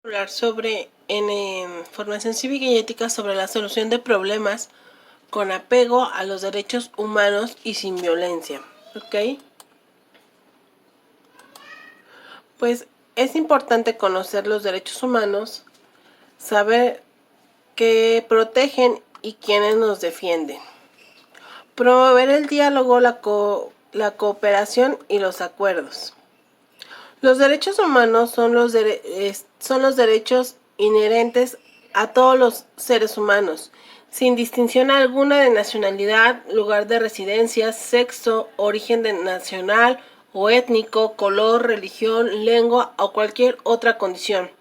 Hablar sobre formación cívica y ética sobre la solución de problemas con apego a los derechos humanos y sin violencia. ¿Ok? Pues es importante conocer los derechos humanos, saber qué protegen y quiénes nos defienden. Promover el diálogo, la cooperación y los acuerdos. Los derechos humanos son los derechos inherentes a todos los seres humanos, sin distinción alguna de nacionalidad, lugar de residencia, sexo, origen nacional o étnico, color, religión, lengua o cualquier otra condición.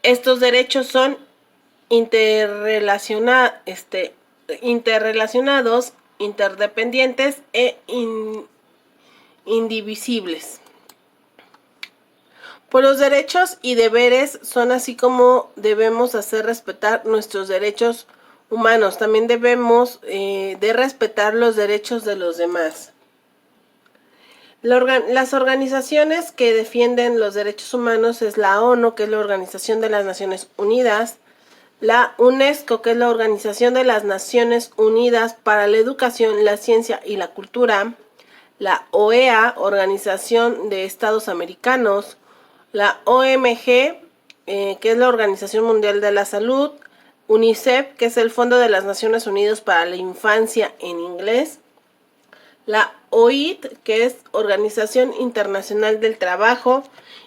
Estos derechos son interrelacionados, interdependientes e indivisibles. Pues los derechos y deberes son así como debemos hacer respetar nuestros derechos humanos. También debemos de respetar los derechos de los demás. Las organizaciones que defienden los derechos humanos es la ONU, que es la Organización de las Naciones Unidas, la UNESCO, que es la Organización de las Naciones Unidas para la Educación, la Ciencia y la Cultura, la OEA, Organización de Estados Americanos, la OMG, que es la Organización Mundial de la Salud, UNICEF, que es el Fondo de las Naciones Unidas para la Infancia en inglés, la OIT, que es Organización Internacional del Trabajo,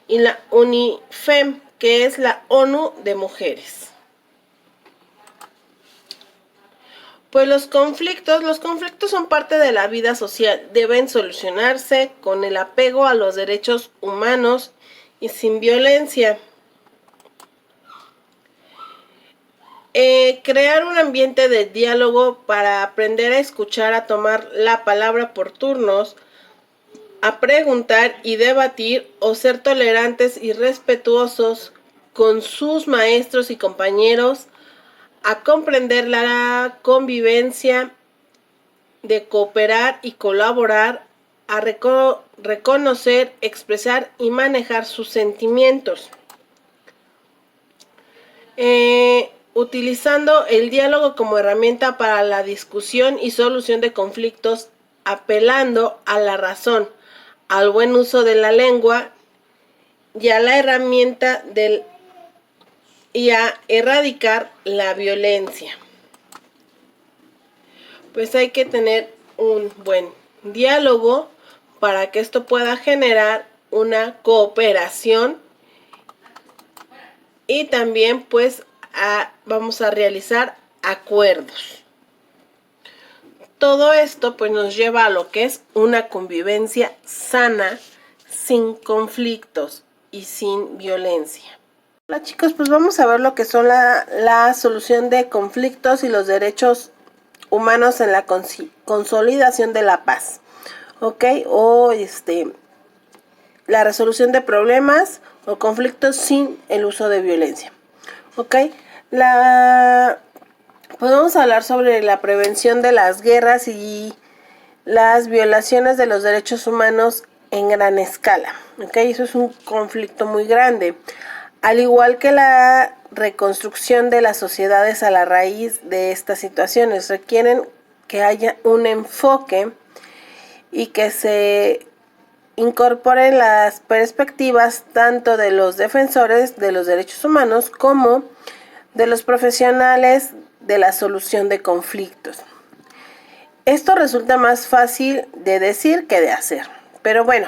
y la UNIFEM, que es la ONU de Mujeres. Pues los conflictos son parte de la vida social, deben solucionarse con el apego a los derechos humanos y sin violencia. Crear un ambiente de diálogo para aprender a escuchar, a tomar la palabra por turnos, a preguntar y debatir o ser tolerantes y respetuosos con sus maestros y compañeros, a comprender la convivencia, de cooperar y colaborar, a reconocer, expresar y manejar sus sentimientos. Utilizando el diálogo como herramienta para la discusión y solución de conflictos, apelando a la razón, al buen uso de la lengua y a la herramienta y a erradicar la violencia. Pues hay que tener un buen diálogo para que esto pueda generar una cooperación y también pues vamos a realizar acuerdos. Todo esto pues nos lleva a lo que es una convivencia sana, sin conflictos y sin violencia. Hola chicos, pues vamos a ver lo que son la solución de conflictos y los derechos humanos en la consolidación de la paz. ¿Ok? O la resolución de problemas o conflictos sin el uso de violencia. ¿Ok? Pues vamos a hablar sobre la prevención de las guerras y las violaciones de los derechos humanos en gran escala. ¿Ok? Eso es un conflicto muy grande. Al igual que la reconstrucción de las sociedades a la raíz de estas situaciones, requieren que haya un enfoque y que se incorporen las perspectivas tanto de los defensores de los derechos humanos como de los profesionales de la solución de conflictos. Esto resulta más fácil de decir que de hacer, pero bueno,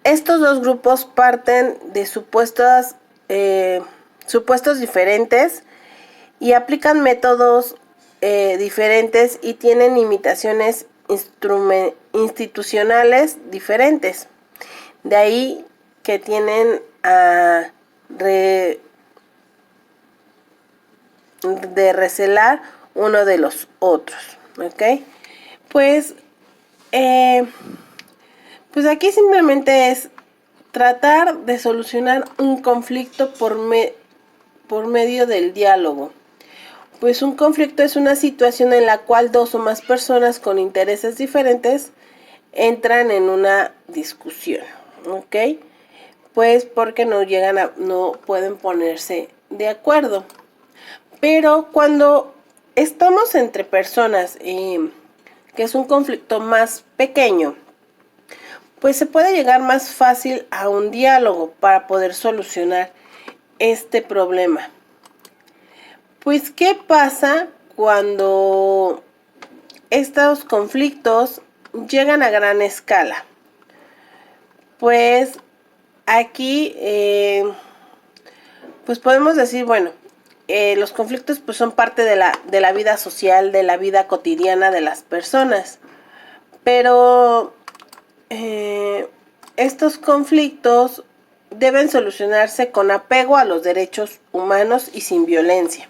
estos dos grupos parten de supuestos diferentes y aplican métodos diferentes y tienen limitaciones institucionales diferentes. De ahí que tienen de recelar uno de los otros. ¿Ok? Pues aquí simplemente es tratar de solucionar un conflicto por medio del diálogo. Pues un conflicto es una situación en la cual dos o más personas con intereses diferentes entran en una discusión. ¿Ok? pues porque no pueden ponerse de acuerdo. Pero cuando estamos entre personas, que es un conflicto más pequeño, pues se puede llegar más fácil a un diálogo para poder solucionar este problema. Pues, ¿qué pasa cuando estos conflictos llegan a gran escala? Pues aquí pues podemos decir, bueno, los conflictos pues son parte de la vida social, de la vida cotidiana de las personas. Pero estos conflictos deben solucionarse con apego a los derechos humanos y sin violencia.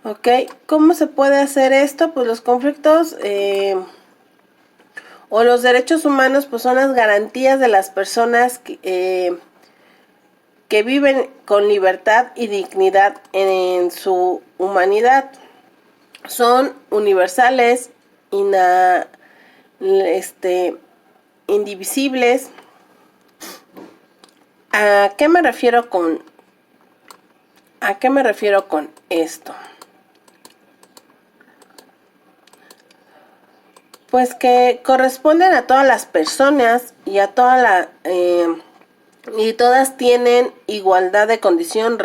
¿Ok? ¿Cómo se puede hacer esto? Pues los conflictos o los derechos humanos pues son las garantías de las personas que viven con libertad y dignidad en su humanidad. Son universales, indivisibles. ¿A qué me refiero con esto? Pues que corresponden a todas las personas y a y todas tienen igualdad de condición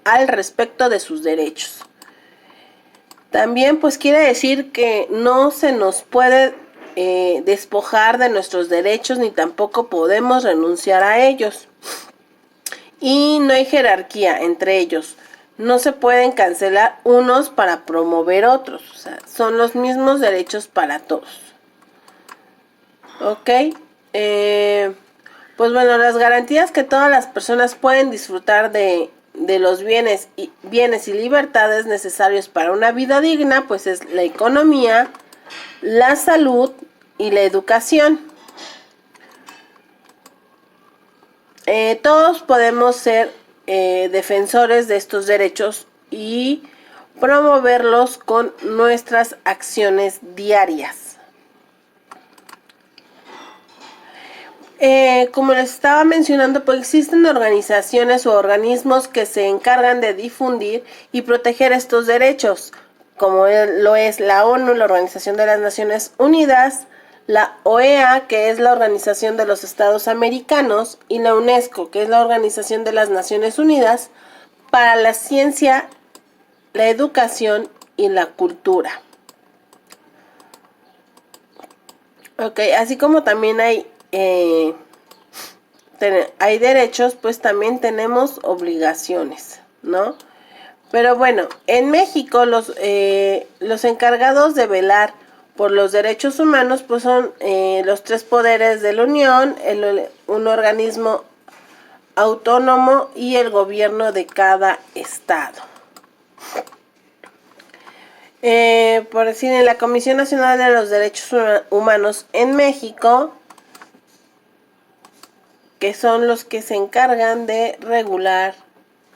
al respecto de sus derechos. También pues quiere decir que no se nos puede despojar de nuestros derechos ni tampoco podemos renunciar a ellos. Y no hay jerarquía entre ellos. No se pueden cancelar unos para promover otros. O sea, son los mismos derechos para todos. ¿Ok? Pues bueno, las garantías que todas las personas pueden disfrutar de los bienes y libertades necesarios para una vida digna, pues es la economía, la salud y la educación. Todos podemos ser defensores de estos derechos y promoverlos con nuestras acciones diarias. Como les estaba mencionando, pues existen organizaciones o organismos que se encargan de difundir y proteger estos derechos, como lo es la ONU, la Organización de las Naciones Unidas, la OEA, que es la Organización de los Estados Americanos, y la UNESCO, que es la Organización de las Naciones Unidas para la Ciencia, la Educación y la Cultura. Ok, así como también hay derechos, pues también tenemos obligaciones, ¿no? Pero bueno, en México los encargados de velar por los derechos humanos pues son los tres poderes de la Unión, un organismo autónomo y el gobierno de cada estado. Por decir, en la Comisión Nacional de los Derechos Humanos en México, que son los que se encargan de regular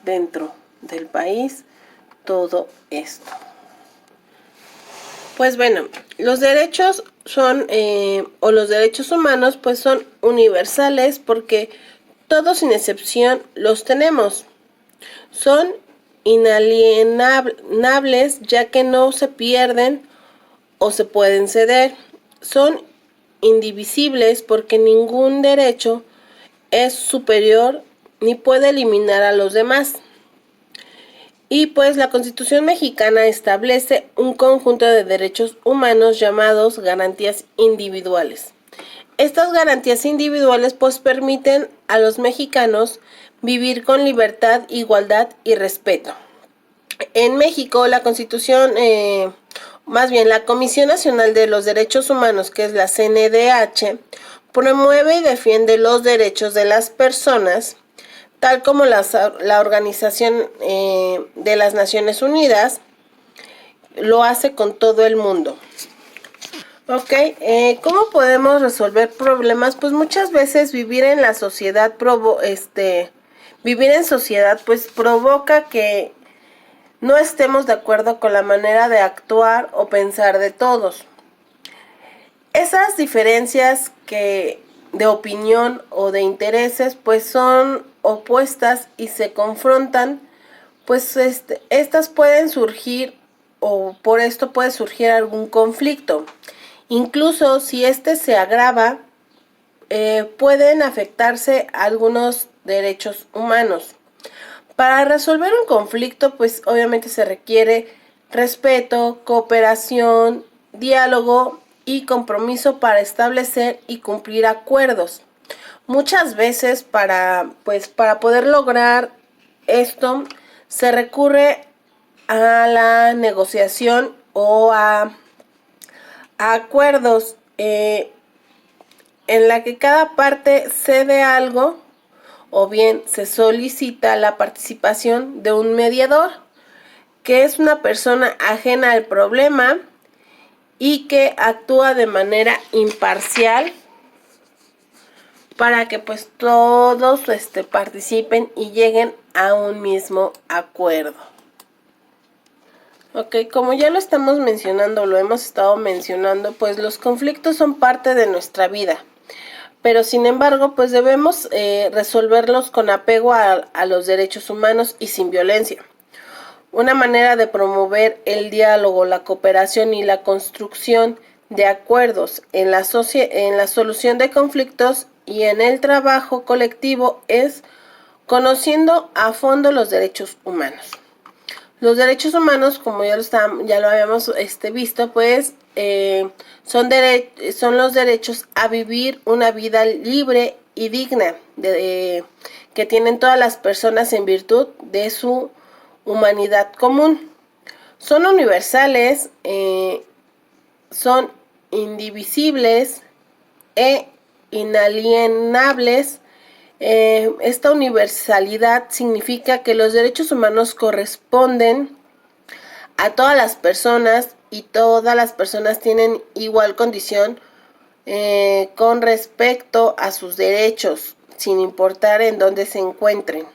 dentro del país todo esto. Pues bueno, los derechos son, o los derechos humanos, pues son universales porque todos sin excepción los tenemos. Son inalienables ya que no se pierden o se pueden ceder. Son indivisibles porque ningún derecho es superior ni puede eliminar a los demás. Y pues la Constitución mexicana establece un conjunto de derechos humanos llamados garantías individuales. Estas garantías individuales pues permiten a los mexicanos vivir con libertad, igualdad y respeto. En México la Constitución, la Comisión Nacional de los Derechos Humanos, que es la CNDH, promueve y defiende los derechos de las personas, tal como la Organización de las Naciones Unidas lo hace con todo el mundo. Ok, ¿cómo podemos resolver problemas? Pues muchas veces vivir en sociedad pues provoca que no estemos de acuerdo con la manera de actuar o pensar de todos. Esas diferencias que de opinión o de intereses pues son opuestas y se confrontan, pues estas pueden surgir o por esto puede surgir algún conflicto. Incluso si se agrava, pueden afectarse algunos derechos humanos. Para resolver un conflicto, pues obviamente se requiere respeto, cooperación, diálogo y compromiso para establecer y cumplir acuerdos. Muchas veces para poder lograr esto se recurre a la negociación o a acuerdos en la que cada parte cede algo o bien se solicita la participación de un mediador, que es una persona ajena al problema y que actúa de manera imparcial para que pues todos participen y lleguen a un mismo acuerdo. Ok, como ya lo estamos mencionando, lo hemos estado mencionando, pues los conflictos son parte de nuestra vida. Pero sin embargo, pues debemos resolverlos con apego a los derechos humanos y sin violencia. Una manera de promover el diálogo, la cooperación y la construcción de acuerdos en la solución de conflictos y en el trabajo colectivo es conociendo a fondo los derechos humanos. Los derechos humanos, como ya lo habíamos visto, pues son los derechos a vivir una vida libre y digna que tienen todas las personas en virtud de su humanidad común. Son universales, son indivisibles e inalienables. Esta universalidad significa que los derechos humanos corresponden a todas las personas y todas las personas tienen igual condición con respecto a sus derechos, sin importar en dónde se encuentren.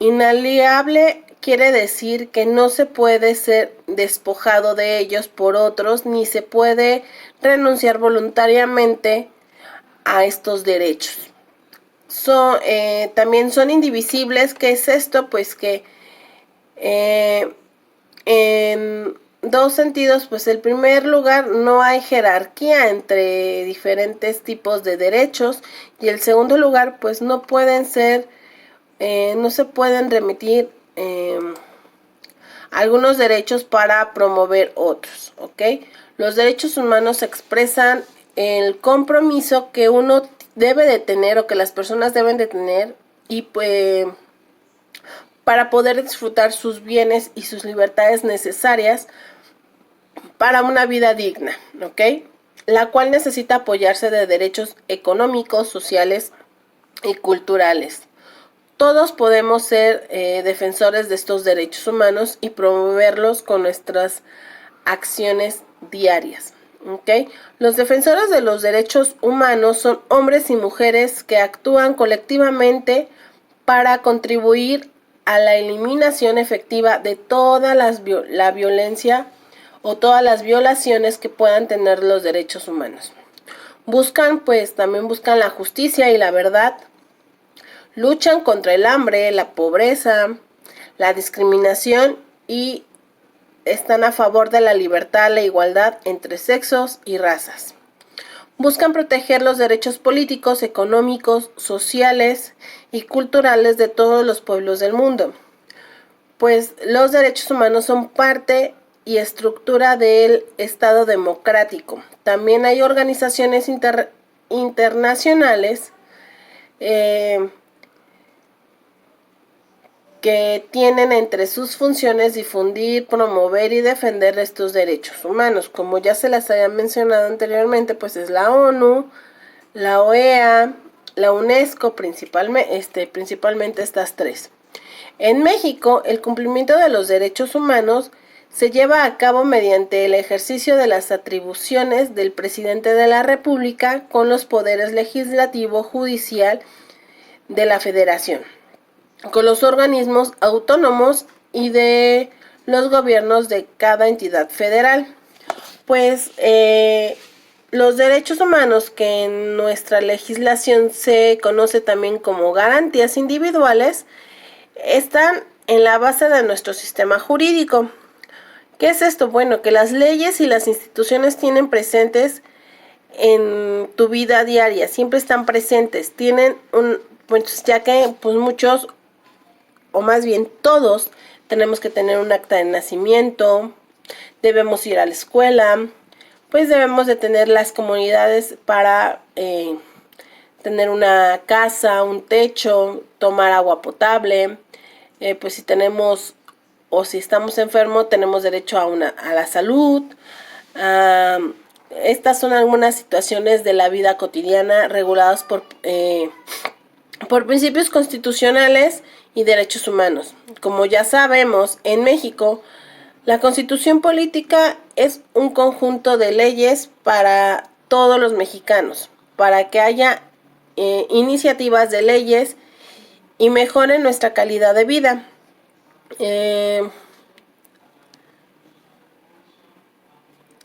Inalienable quiere decir que no se puede ser despojado de ellos por otros, ni se puede renunciar voluntariamente a estos derechos. También son indivisibles. ¿Qué es esto? Pues que en dos sentidos, pues en primer lugar no hay jerarquía entre diferentes tipos de derechos y en segundo lugar pues no se pueden remitir algunos derechos para promover otros, ¿ok? Los derechos humanos expresan el compromiso que uno debe de tener o que las personas deben de tener y pues para poder disfrutar sus bienes y sus libertades necesarias para una vida digna, ¿ok? La cual necesita apoyarse de derechos económicos, sociales y culturales. Todos podemos ser defensores de estos derechos humanos y promoverlos con nuestras acciones diarias. ¿Okay? Los defensores de los derechos humanos son hombres y mujeres que actúan colectivamente para contribuir a la eliminación efectiva de toda la violencia o todas las violaciones que puedan tener los derechos humanos. También buscan la justicia y la verdad. Luchan contra el hambre, la pobreza, la discriminación y están a favor de la libertad, la igualdad entre sexos y razas. Buscan proteger los derechos políticos, económicos, sociales y culturales de todos los pueblos del mundo. Pues los derechos humanos son parte y estructura del Estado democrático. También hay organizaciones internacionales que tienen entre sus funciones difundir, promover y defender estos derechos humanos. Como ya se las había mencionado anteriormente, pues es la ONU, la OEA, la UNESCO, principalmente estas tres. En México, el cumplimiento de los derechos humanos se lleva a cabo mediante el ejercicio de las atribuciones del presidente de la República con los poderes legislativo, judicial de la Federación, con los organismos autónomos y de los gobiernos de cada entidad federal. Pues Los derechos humanos, que en nuestra legislación se conoce también como garantías individuales, están en la base de nuestro sistema jurídico. ¿Qué es esto? Bueno, que las leyes y las instituciones tienen presentes en tu vida diaria, siempre están presentes, tienen pues ya que pues muchos, o más bien todos, tenemos que tener un acta de nacimiento, debemos ir a la escuela, pues debemos de tener las comunidades para tener una casa, un techo, tomar agua potable, pues si tenemos o si estamos enfermos tenemos derecho a la salud. Estas son algunas situaciones de la vida cotidiana reguladas por principios constitucionales y derechos humanos. Como ya sabemos, en México, la Constitución política es un conjunto de leyes para todos los mexicanos, para que haya iniciativas de leyes y mejoren nuestra calidad de vida.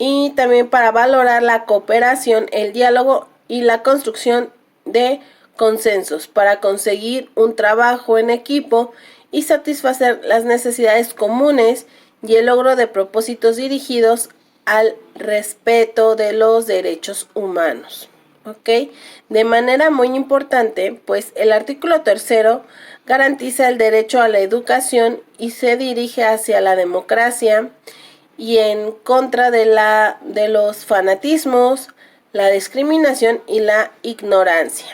Y también para valorar la cooperación, el diálogo y la construcción de consensos para conseguir un trabajo en equipo y satisfacer las necesidades comunes y el logro de propósitos dirigidos al respeto de los derechos humanos. ¿Ok? De manera muy importante, pues el artículo 3 garantiza el derecho a la educación y se dirige hacia la democracia y en contra de los fanatismos, la discriminación y la ignorancia.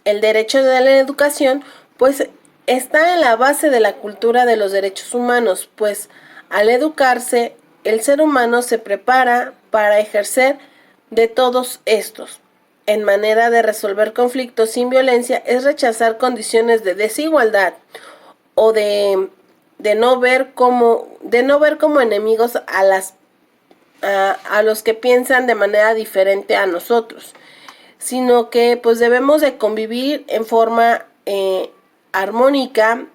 El derecho de la educación, pues, está en la base de la cultura de los derechos humanos, pues, al educarse, el ser humano se prepara para ejercer de todos estos. En manera de resolver conflictos sin violencia es rechazar condiciones de desigualdad o de no ver como enemigos a los que piensan de manera diferente a nosotros, sino que pues debemos de convivir en forma armónica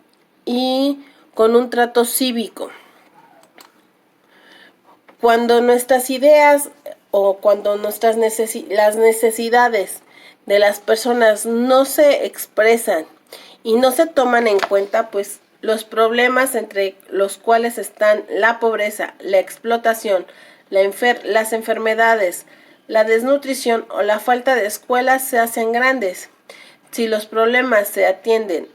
y con un trato cívico. Cuando nuestras ideas o cuando las necesidades de las personas no se expresan y no se toman en cuenta, pues los problemas entre los cuales están la pobreza, la explotación, las enfermedades, la desnutrición o la falta de escuelas se hacen grandes. Si los problemas se atienden,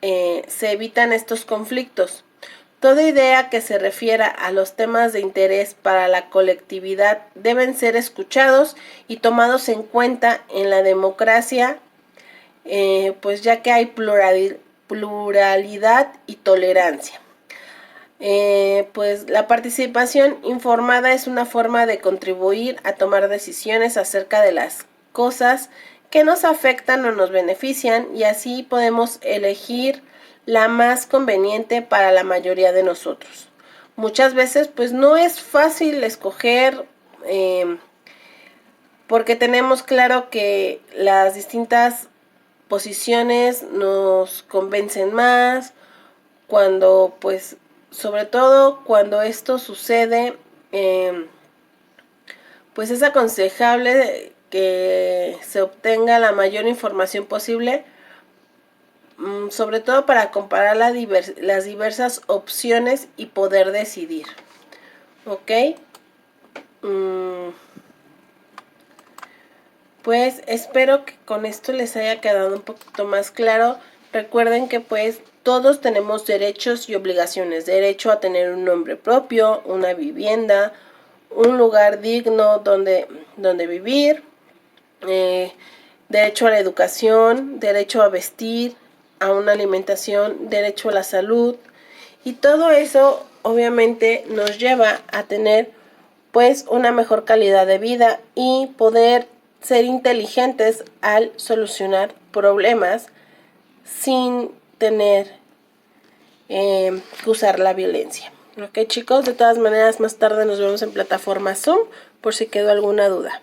se evitan estos conflictos. Toda idea que se refiera a los temas de interés para la colectividad deben ser escuchados y tomados en cuenta en la democracia, pues ya que hay pluralidad y tolerancia. Pues la participación informada es una forma de contribuir a tomar decisiones acerca de las cosas que nos afectan o nos benefician, y así podemos elegir la más conveniente para la mayoría de nosotros. Muchas veces pues no es fácil escoger porque tenemos claro que las distintas posiciones nos convencen más, cuando pues sobre todo cuando esto sucede, pues es aconsejable que se obtenga la mayor información posible, sobre todo para comparar las diversas opciones y poder decidir. ¿Ok? Pues espero que con esto les haya quedado un poquito más claro. Recuerden que pues todos tenemos derechos y obligaciones. Derecho a tener un nombre propio, una vivienda, un lugar digno donde vivir, derecho a la educación, derecho a vestir, a una alimentación, derecho a la salud, y todo eso obviamente nos lleva a tener pues una mejor calidad de vida y poder ser inteligentes al solucionar problemas sin tener que usar la violencia. Ok, chicos, de todas maneras más tarde nos vemos en plataforma Zoom por si quedó alguna duda.